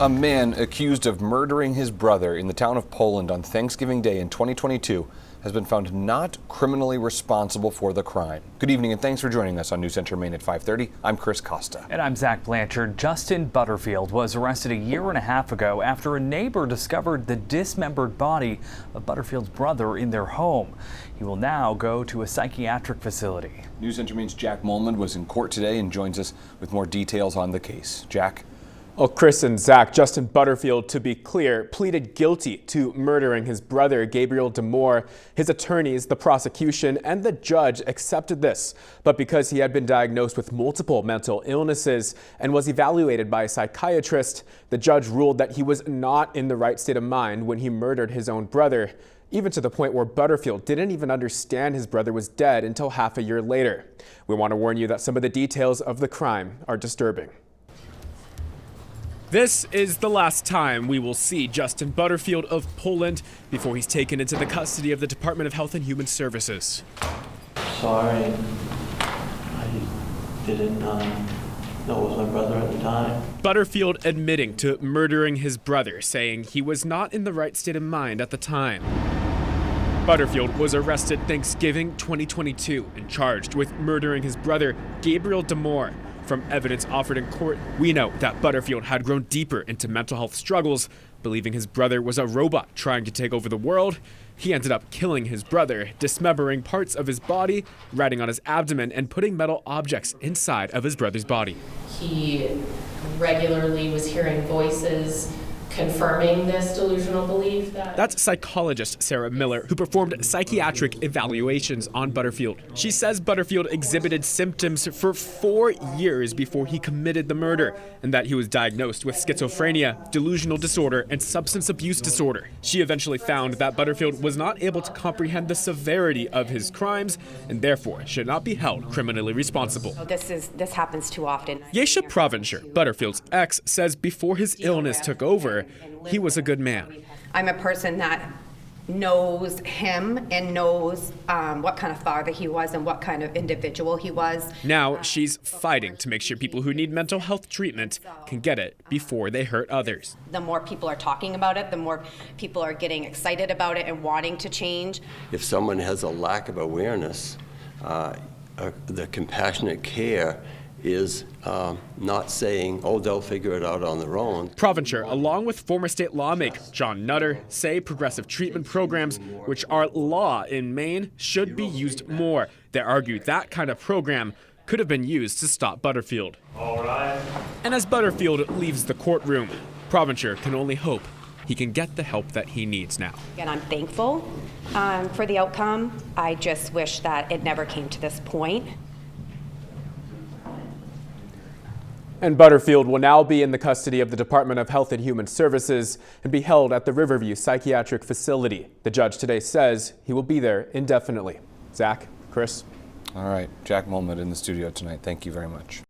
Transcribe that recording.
A man accused of murdering his brother in the town of Poland on Thanksgiving Day in 2022 has been found not criminally responsible for the crime. Good evening and thanks for joining us on News Center Maine at 5:30. I'm Chris Costa. And I'm Zach Blanchard. Justin Butterfield was arrested a year and a half ago after a neighbor discovered the dismembered body of Butterfield's brother in their home. He will now go to a psychiatric facility. News Center Maine's Jack Molman was in court today and joins us with more details on the case. Jack? Well, Chris and Zach, Justin Butterfield, to be clear, pleaded guilty to murdering his brother, Gabriel Damore. His attorneys, the prosecution, and the judge accepted this. But because he had been diagnosed with multiple mental illnesses and was evaluated by a psychiatrist, the judge ruled that he was not in the right state of mind when he murdered his own brother, even to the point where Butterfield didn't even understand his brother was dead until half a year later. We want to warn you that some of the details of the crime are disturbing. This is the last time we will see Justin Butterfield of Poland before he's taken into the custody of the Department of Health and Human Services. Sorry, I didn't know it was my brother at the time. Butterfield admitting to murdering his brother, saying he was not in the right state of mind at the time. Butterfield was arrested Thanksgiving 2022 and charged with murdering his brother, Gabriel Damore. From evidence offered in court, we know that Butterfield had grown deeper into mental health struggles, believing his brother was a robot trying to take over the world. He ended up killing his brother, dismembering parts of his body, writing on his abdomen, and putting metal objects inside of his brother's body. He regularly was hearing voices confirming this delusional belief. That's psychologist Sarah Miller, who performed psychiatric evaluations on Butterfield. She says Butterfield exhibited symptoms for 4 years before he committed the murder, and that he was diagnosed with schizophrenia, delusional disorder, and substance abuse disorder. She eventually found that Butterfield was not able to comprehend the severity of his crimes, and therefore should not be held criminally responsible. This happens too often. Yesha Provencher, Butterfield's ex, says before his illness took over, he was a good man. I'm a person that knows him and knows what kind of father he was and what kind of individual he was. Now she's fighting to make sure people who need mental health treatment can get it before they hurt others. The more people are talking about it, the more people are getting excited about it and wanting to change. If someone has a lack of awareness, the compassionate care is not saying, oh, they'll figure it out on their own. Provencher, along with former state lawmaker John Nutter, say progressive treatment programs, which are law in Maine, should be used more. They argue that kind of program could have been used to stop Butterfield. All right. And as Butterfield leaves the courtroom, Provencher can only hope he can get the help that he needs now. And I'm thankful for the outcome. I just wish that it never came to this point. And Butterfield will now be in the custody of the Department of Health and Human Services and be held at the Riverview Psychiatric Facility. The judge today says he will be there indefinitely. Zach, Chris. All right, Jack Molman in the studio tonight. Thank you very much.